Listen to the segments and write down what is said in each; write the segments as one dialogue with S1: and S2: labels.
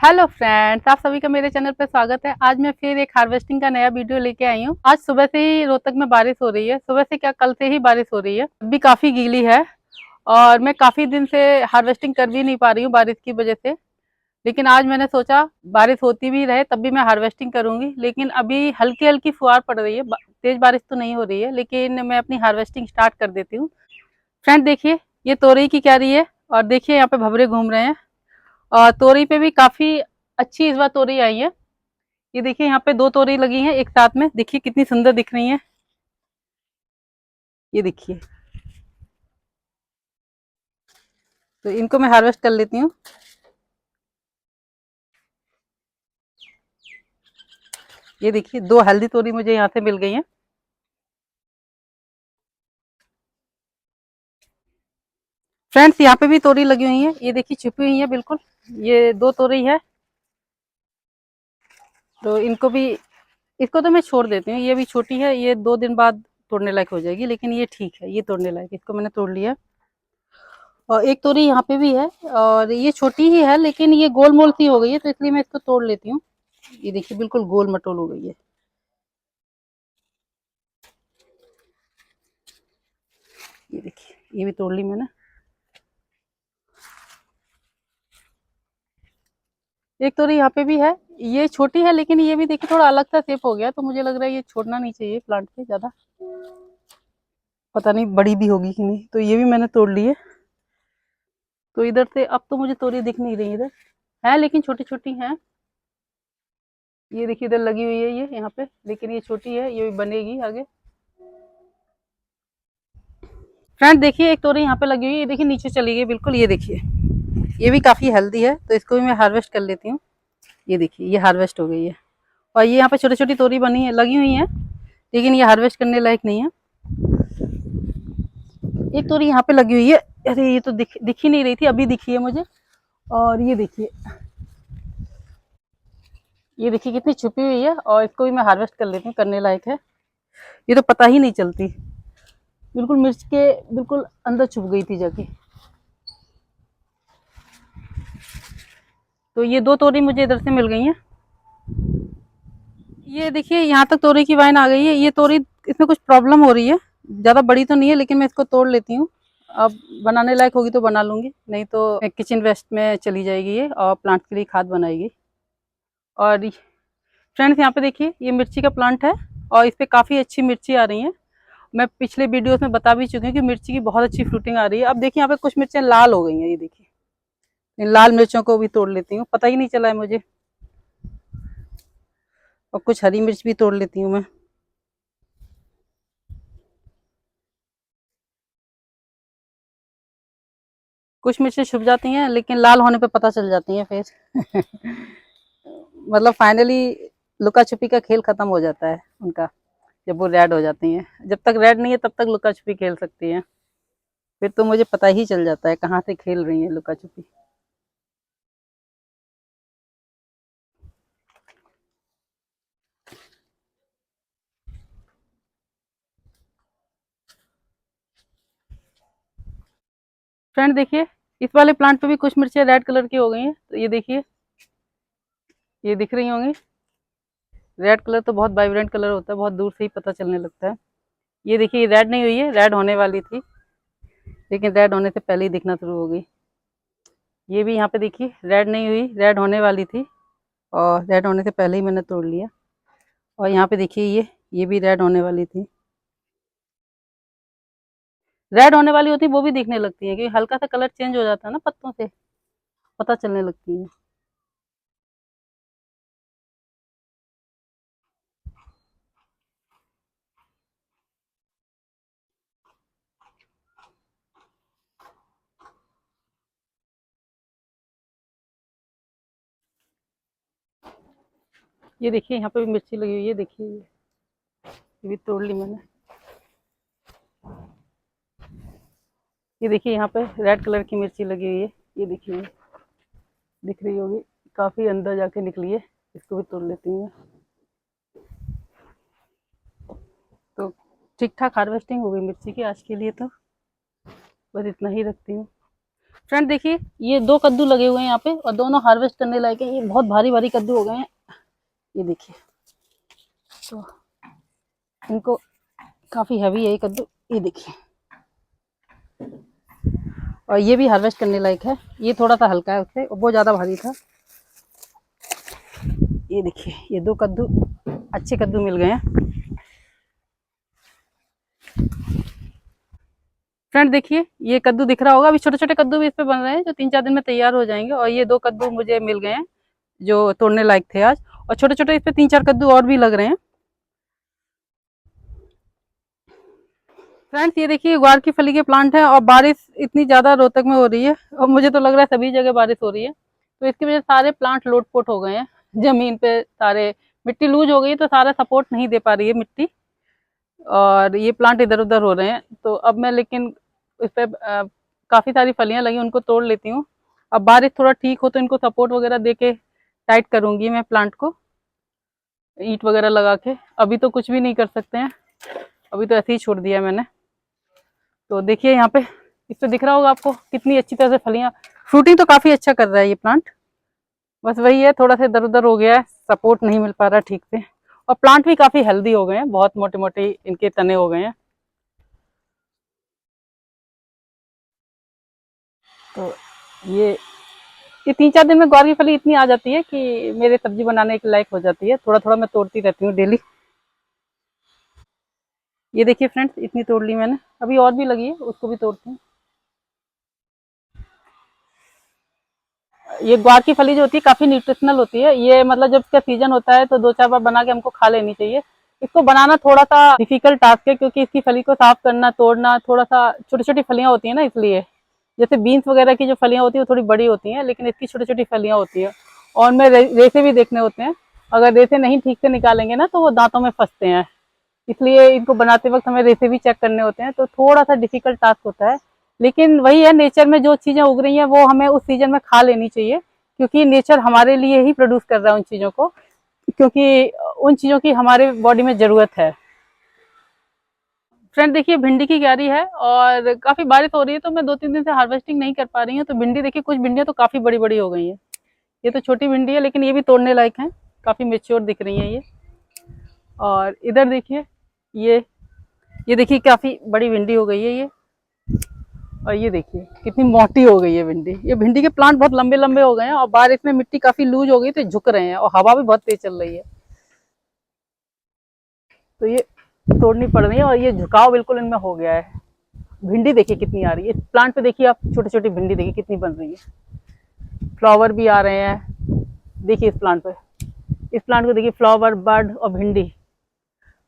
S1: Hello friends, आप सभी का मेरे चैनल पर स्वागत है। आज मैं फिर एक हार्वेस्टिंग का नया वीडियो लेके आई हूँ। आज सुबह से ही रोहतक में बारिश हो रही है। सुबह से क्या, कल से ही बारिश हो रही है। अभी काफी गीली है और मैं काफी दिन से हार्वेस्टिंग कर भी नहीं पा रही हूँ बारिश की वजह से। लेकिन आज मैंने सोचा बारिश होती भी रहे तब भी मैं हार्वेस्टिंग करूंगी। लेकिन अभी हल्की हल्की फुहार पड़ रही है, तेज बारिश तो नहीं हो रही है, लेकिन मैं अपनी हार्वेस्टिंग स्टार्ट कर देती हूँ। फ्रेंड देखिए, ये तोरई की क्यारी है और देखिए यहाँ पे भंवरे घूम रहे हैं। और तोरई पे भी काफी अच्छी इस बार तोरई आई है। ये देखिए यहाँ पे दो तोरई लगी हैं एक साथ में, देखिए कितनी सुंदर दिख रही हैं। ये देखिए, तो इनको मैं हार्वेस्ट कर लेती हूँ। ये देखिए, दो हेल्दी तोरी मुझे यहाँ से मिल गई हैं। फ्रेंड्स यहाँ पे भी तोरी लगी हुई है, ये देखिए छुपी हुई है बिल्कुल। ये दो तोरी है, तो इनको भी, इसको तो मैं छोड़ देती हूँ। ये भी छोटी है, ये 2 दिन बाद तोड़ने लायक हो जाएगी, लेकिन ये ठीक है, ये तोड़ने लायक, इसको मैंने तोड़ लिया। और एक तोरी यहाँ पे भी है और ये छोटी ही है, लेकिन ये गोल मोल सी हो गई है, तो इसलिए मैं इसको तोड़ लेती हूँ। ये देखिए बिल्कुल गोल मटोल हो गई है। ये देखिए, ये भी तोड़ ली मैंने। एक तोरी यहाँ पे भी है, ये छोटी है, लेकिन ये भी देखिए थोड़ा अलग सा शेप हो गया, तो मुझे लग रहा है ये छोड़ना नहीं चाहिए प्लांट पे ज्यादा। पता नहीं बड़ी भी होगी कि नहीं, तो ये भी मैंने तोड़ ली है। तो इधर से अब तो मुझे तोरी दिख नहीं रही, इधर है लेकिन छोटी छोटी है। ये देखिए इधर लगी हुई है ये यहाँ पे, लेकिन ये छोटी है, ये भी बनेगी आगे। फ्रेंड देखिए, एक तोरी यहाँ पे लगी हुई है, ये देखिए नीचे चली गई बिल्कुल। ये देखिए, ये भी काफी हेल्दी है, तो इसको भी मैं हार्वेस्ट कर लेती हूँ। ये देखिए, ये हार्वेस्ट हो गई है। और ये यहाँ पे छोटी छोटी तोरी बनी है, लगी हुई है, लेकिन ये हार्वेस्ट करने लायक नहीं है। एक तोरी यहाँ पे लगी हुई है, अरे ये तो दिख ही नहीं रही थी, अभी दिखी है मुझे। और ये देखिए, ये देखिए कितनी छुपी हुई है, और इसको भी मैं हार्वेस्ट कर लेती हूँ, करने लायक है। ये तो पता ही नहीं चलती, बिल्कुल मिर्च के बिल्कुल अंदर छुप गई थी जाके। तो ये दो तोरी मुझे इधर से मिल गई हैं। ये देखिए यहाँ तक तोरी की वाइन आ गई है। ये तोरी, इसमें कुछ प्रॉब्लम हो रही है, ज़्यादा बड़ी तो नहीं है, लेकिन मैं इसको तोड़ लेती हूँ। अब बनाने लायक होगी तो बना लूंगी, नहीं तो किचन वेस्ट में चली जाएगी ये, और प्लांट के लिए खाद बनाएगी। और फ्रेंड्स यहाँ पे देखिए, ये मिर्ची का प्लांट है और इस पे काफ़ी अच्छी मिर्ची आ रही है। मैं पिछले वीडियोस में बता भी चुकी हूँ कि मिर्ची की बहुत अच्छी फ्रूटिंग आ रही है। अब देखिए यहाँ पे कुछ मिर्चें लाल हो गई हैं, ये देखिए। इन लाल मिर्चों को भी तोड़ लेती हूँ, पता ही नहीं चला है मुझे। और कुछ हरी मिर्च भी तोड़ लेती हूँ मैं। कुछ मिर्चें छुप जाती हैं, लेकिन लाल होने पे पता चल जाती हैं फिर। मतलब फाइनली लुका छुपी का खेल खत्म हो जाता है उनका, जब वो रेड हो जाती हैं। जब तक रेड नहीं है तब तक लुका छुपी खेल सकती हैं, फिर तो मुझे पता ही चल जाता है कहाँ से खेल रही हैं लुका छुपी। फ्रेंड देखिए, इस वाले प्लांट पे भी कुछ मिर्चें रेड कलर की हो गई हैं, तो ये देखिए, ये दिख रही होंगी। रेड कलर तो बहुत वाइब्रेंट कलर होता है, बहुत दूर से ही पता चलने लगता है। ये देखिए, रेड नहीं हुई है, रेड होने वाली थी, लेकिन रेड होने से पहले ही दिखना शुरू हो गई। ये भी यहाँ पे देखिए, रेड नहीं हुई, रेड होने वाली थी, और रेड होने से पहले ही मैंने तोड़ लिया। और यहाँ पे देखिए, ये भी रेड होने वाली थी। रेड होने वाली होती है वो भी दिखने लगती है, क्योंकि हल्का सा कलर चेंज हो जाता है ना पत्तों से, पता चलने लगती है। ये देखिए यहाँ पे भी मिर्ची लगी हुई है, देखिए ये भी तोड़ ली मैंने। ये देखिए यहाँ पे रेड कलर की मिर्ची लगी हुई है, ये देखिए, दिख रही होगी, काफी अंदर जाके निकली है। इसको भी तोड़ लेती हूँ। तो ठीक ठाक हार्वेस्टिंग हो गई मिर्ची की आज के लिए, तो बस इतना ही रखती हूँ। फ्रेंड देखिए, ये 2 कद्दू लगे हुए हैं यहाँ पे और दोनों हार्वेस्ट करने लायक हैं। ये बहुत भारी भारी कद्दू हो गए हैं, ये देखिए। तो इनको काफी हैवी है ये कद्दू, ये देखिए। और ये भी हार्वेस्ट करने लायक है। ये थोड़ा सा हल्का है उससे, वो ज्यादा भारी था। ये देखिए, ये 2 कद्दू अच्छे कद्दू मिल गए हैं। फ्रेंड देखिए, ये कद्दू दिख रहा होगा, अभी छोटे छोटे कद्दू भी इस पे बन रहे हैं जो 3-4 दिन में तैयार हो जाएंगे। और ये 2 कद्दू मुझे मिल गए हैं जो तोड़ने लायक थे आज। और छोटे छोटे इस पे 3-4 कद्दू और भी लग रहे हैं। फ्रेंड्स ये देखिए, ग्वार की फली के प्लांट है और बारिश इतनी ज्यादा रोहतक में हो रही है और मुझे तो लग रहा है सभी जगह बारिश हो रही है, तो इसकी वजह से सारे प्लांट लोटपोट हो गए हैं जमीन पे। सारे मिट्टी लूज हो गई तो सारा सपोर्ट नहीं दे पा रही है मिट्टी, और ये प्लांट इधर उधर हो रहे हैं। तो अब मैं लेकिन इस पे काफी सारी फलियां लगी, उनको तोड़ लेती हूँ। अब बारिश थोड़ा ठीक हो तो इनको सपोर्ट वगैरह दे के टाइट करूंगी मैं प्लांट को, ईंट वगैरह लगा के। अभी तो कुछ भी नहीं कर सकते हैं, अभी तो ऐसे ही छोड़ दिया मैंने। तो देखिए यहाँ पे, इस पे दिख रहा होगा आपको कितनी अच्छी तरह से फलियां, फ्रूटिंग तो काफी अच्छा कर रहा है ये प्लांट। बस वही है, थोड़ा सा इधर उधर हो गया है, सपोर्ट नहीं मिल पा रहा ठीक से। और प्लांट भी काफी हेल्दी हो गए हैं, बहुत मोटे मोटे इनके तने हो गए हैं। तो ये 3-4 दिन में ग्वार की फली इतनी आ जाती है कि मेरे सब्जी बनाने के लायक हो जाती है। थोड़ा थोड़ा मैं तोड़ती रहती हूँ डेली। ये देखिए फ्रेंड्स, इतनी तोड़ ली मैंने, अभी और भी लगी है, उसको भी तोड़ती हूँ। ये ग्वार की फली जो होती है काफी न्यूट्रिशनल होती है। ये मतलब जब इसका सीजन होता है तो 2-4 बार बना के हमको खा लेनी चाहिए। इसको बनाना थोड़ा सा डिफिकल्ट टास्क है, क्योंकि इसकी फली को साफ करना, तोड़ना, थोड़ा सा छोटी छोटी फलियां होती है ना, इसलिए। जैसे बीन्स वगैरह की जो फलियां होती है वो थोड़ी बड़ी होती हैं, लेकिन इसकी छोटी छोटी फलियां होती है। और में रेसे भी देखने होते हैं, अगर रेसे नहीं ठीक से निकालेंगे ना तो वो दांतों में फंसते हैं। इसलिए इनको बनाते वक्त हमें रेसे भी चेक करने होते हैं, तो थोड़ा सा डिफिकल्ट टास्क होता है। लेकिन वही है, नेचर में जो चीजें उग रही हैं वो हमें उस सीजन में खा लेनी चाहिए, क्योंकि नेचर हमारे लिए ही प्रोड्यूस कर रहा है उन चीजों को, क्योंकि उन चीजों की हमारे बॉडी में जरूरत है। फ्रेंड देखिए, भिंडी की क्यारी है और काफी बारिश हो रही है, तो मैं 2-3 दिन से हार्वेस्टिंग नहीं कर पा रही हूँ। तो भिंडी देखिए, कुछ भिंडियां तो काफी बड़ी बड़ी हो गई है। ये तो छोटी भिंडी है, लेकिन ये भी तोड़ने लायक है, काफी मेच्योर दिख रही है ये। और इधर देखिए, ये ये देखिए काफी बड़ी भिंडी हो गई है ये। और ये देखिए कितनी मोटी हो गई है भिंडी। ये भिंडी के प्लांट बहुत लंबे लंबे हो गए हैं और बारिश में मिट्टी काफी लूज हो गई तो झुक रहे हैं, और हवा भी बहुत तेज चल रही है, तो ये तोड़नी पड़ रही है। और ये झुकाव बिल्कुल इनमें हो गया है। भिंडी देखिए कितनी आ रही है इस प्लांट पे, देखिए आप, छोटी छोटी भिंडी देखिए कितनी बन रही है, फ्लावर भी आ रहे हैं। देखिए इस प्लांट पे, इस प्लांट को देखिए, फ्लावर, बर्ड और भिंडी,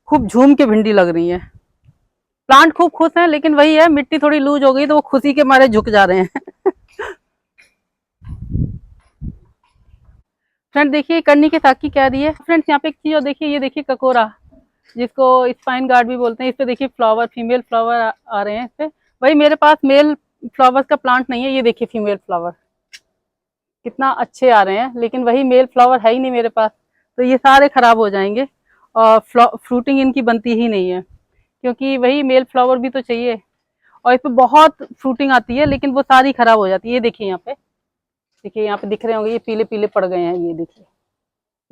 S1: खूब झूम के भिंडी लग रही है। प्लांट खूब खुश है, लेकिन वही है, मिट्टी थोड़ी लूज हो गई तो वो खुशी के मारे झुक जा रहे हैं। फ्रेंड देखिए, करनी के साथ की क्या रही है। फ्रेंड्स यहाँ पे एक चीज और देखिए, ये देखिए ककोरा, जिसको स्पाइन गार्ड भी बोलते हैं। इस पे देखिए फ्लावर, फीमेल फ्लावर आ रहे हैं इस पे। वही मेरे पास मेल फ्लावर्स का प्लांट नहीं है, ये देखिए फीमेल फ्लावर कितना अच्छे आ रहे हैं, लेकिन वही मेल फ्लावर है ही नहीं मेरे पास, तो ये सारे खराब हो जाएंगे और फ्रूटिंग इनकी बनती ही नहीं है, क्योंकि वही मेल फ्लावर भी तो चाहिए। और इस पे बहुत फ्रूटिंग आती है, लेकिन वो सारी खराब हो जाती है। ये देखिए यहाँ पे, देखिए यहाँ पे दिख रहे होंगे, ये पीले पीले पड़ गए हैं, ये देखिए।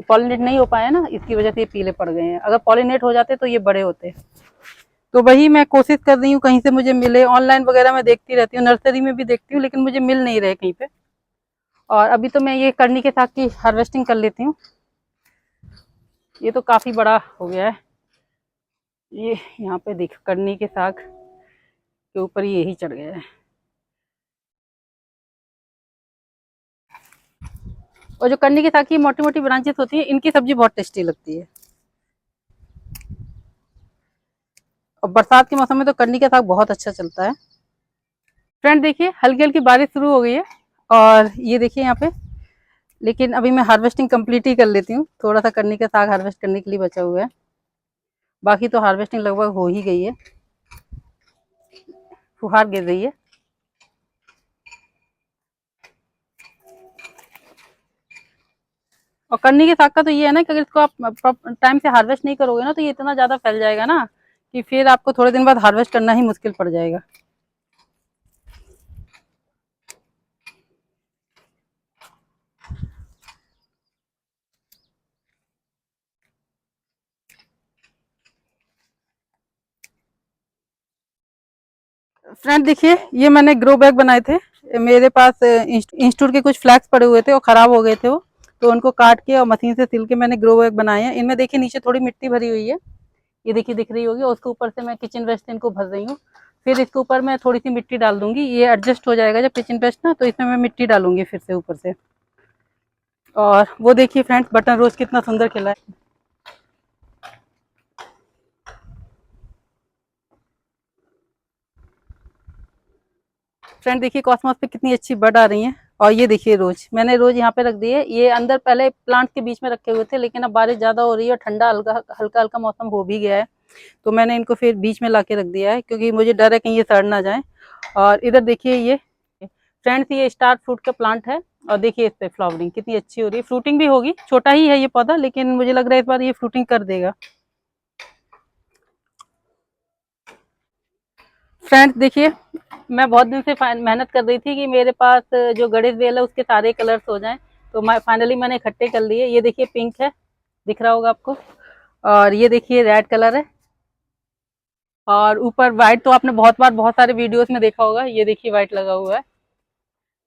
S1: पॉलिनेट नहीं हो पाया ना, इसकी वजह से ये पीले पड़ गए हैं। अगर पॉलिनेट हो जाते तो ये बड़े होते। तो वही मैं कोशिश कर रही हूँ कहीं से मुझे मिले, ऑनलाइन वगैरह मैं देखती रहती हूँ, नर्सरी में भी देखती हूँ, लेकिन मुझे मिल नहीं रहे कहीं पे। और अभी तो मैं ये करनी के साग की हार्वेस्टिंग कर लेती हूँ। ये तो काफी बड़ा हो गया है। ये यहाँ पे देख, करनी के साग के ऊपर यही चढ़ गया है। और जो करनी के साग की मोटी मोटी ब्रांचेस होती है, इनकी सब्जी बहुत टेस्टी लगती है। और बरसात के मौसम में तो करनी का साग बहुत अच्छा चलता है। फ्रेंड देखिए, हल्की हल्की बारिश शुरू हो गई है और ये देखिए यहाँ पे, लेकिन अभी मैं हार्वेस्टिंग कंप्लीट ही कर लेती हूँ। थोड़ा सा करनी का साग हार्वेस्ट करने के लिए बचा हुआ है, बाकी तो हार्वेस्टिंग लगभग हो ही गई है। फुहार गिर रही है। और करनी के साग का तो ये है ना कि अगर इसको आप टाइम से हार्वेस्ट नहीं करोगे ना, तो ये इतना ज्यादा फैल जाएगा ना कि फिर आपको थोड़े दिन बाद हार्वेस्ट करना ही मुश्किल पड़ जाएगा। फ्रेंड देखिए, ये मैंने ग्रो बैग बनाए थे। मेरे पास इंस्टीट्यूट के कुछ फ्लैक्स पड़े हुए थे और खराब हो गए थे वो, तो उनको काट के और मशीन से सिल के मैंने ग्रो बैग बनाए हैं। इनमें देखिए नीचे थोड़ी मिट्टी भरी हुई है, ये देखिए दिख रही होगी, और उसके ऊपर से मैं किचन वेस्ट इनको भर रही हूँ। फिर इसके ऊपर मैं थोड़ी सी मिट्टी डाल दूंगी, ये एडजस्ट हो जाएगा जब किचन वेस्ट ना, तो इसमें मैं मिट्टी डालूंगी फिर से ऊपर से। और वो देखिए फ्रेंड्स, बटन रोज कितना सुंदर खिला है। फ्रेंड देखिए कॉस्मोस पे कितनी अच्छी बड आ रही है। और ये देखिए रोज मैंने रोज यहाँ पे रख दी है। ये अंदर पहले प्लांट के बीच में रखे हुए थे, लेकिन अब बारिश ज्यादा हो रही है और ठंडा हल्का हल्का हल्का मौसम हो भी गया है, तो मैंने इनको फिर बीच में लाके रख दिया है, क्योंकि मुझे डर है कहीं ये सड़ ना जाए। और इधर देखिए ये फ्रेंड्स, ये स्टार फ्रूट का प्लांट है, और देखिए इस पे फ्लावरिंग कितनी अच्छी हो रही है। फ्रूटिंग भी होगी, छोटा ही है ये पौधा, लेकिन मुझे लग रहा है इस बार ये फ्रूटिंग कर देगा। फ्रेंड्स देखिए, मैं बहुत दिन से मेहनत कर रही थी कि मेरे पास जो गणेश बेल है उसके सारे कलर्स हो जाएं, तो मैं फाइनली मैंने इकट्ठे कर लिए। ये देखिए पिंक है, दिख रहा होगा आपको, और ये देखिए रेड कलर है, और ऊपर व्हाइट तो आपने बहुत बार बहुत सारे वीडियोस में देखा होगा, ये देखिए व्हाइट लगा हुआ है।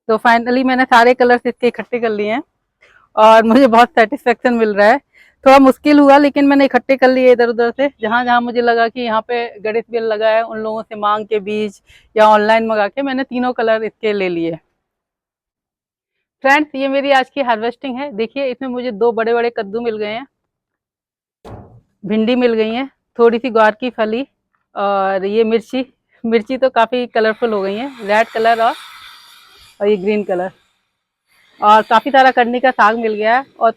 S1: तो फाइनली मैंने सारे कलर्स इसके इकट्ठे कर लिए हैं, और मुझे बहुत सेटिस्फेक्शन मिल रहा है। थोड़ा मुश्किल हुआ, लेकिन मैंने इकट्ठे कर लिए इधर उधर से, जहां जहां मुझे लगा कि यहाँ पे गणेश बेल लगा है, उन लोगों से मांग के बीज या ऑनलाइन मंगा के मैंने तीनों कलर इसके ले लिए। फ्रेंड्स ये मेरी आज की हार्वेस्टिंग है। देखिए इसमें मुझे दो बड़े बड़े कद्दू मिल गए हैं, भिंडी मिल गई है, थोड़ी सी ग्वार की फली, और ये मिर्ची। मिर्ची तो काफी कलरफुल हो गई है, रेड कलर और ये ग्रीन कलर, और काफी सारा करनी का साग मिल गया है, और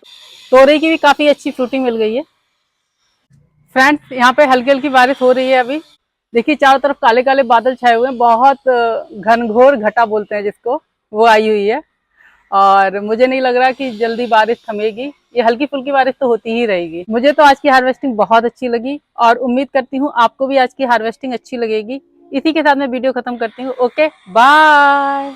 S1: तोरई की भी काफी अच्छी फ्रूटिंग मिल गई है। फ्रेंड्स यहाँ पे हल्की हल्की बारिश हो रही है अभी। देखिए चारों तरफ काले काले बादल छाए हुए हैं, बहुत घनघोर घटा बोलते हैं जिसको, वो आई हुई है, और मुझे नहीं लग रहा कि जल्दी बारिश थमेगी। ये हल्की फुल्की बारिश तो होती ही रहेगी। मुझे तो आज की हार्वेस्टिंग बहुत अच्छी लगी, और उम्मीद करती हूँ आपको भी आज की हार्वेस्टिंग अच्छी लगेगी। इसी के साथ मैं वीडियो खत्म करती हूँ। Okay bye.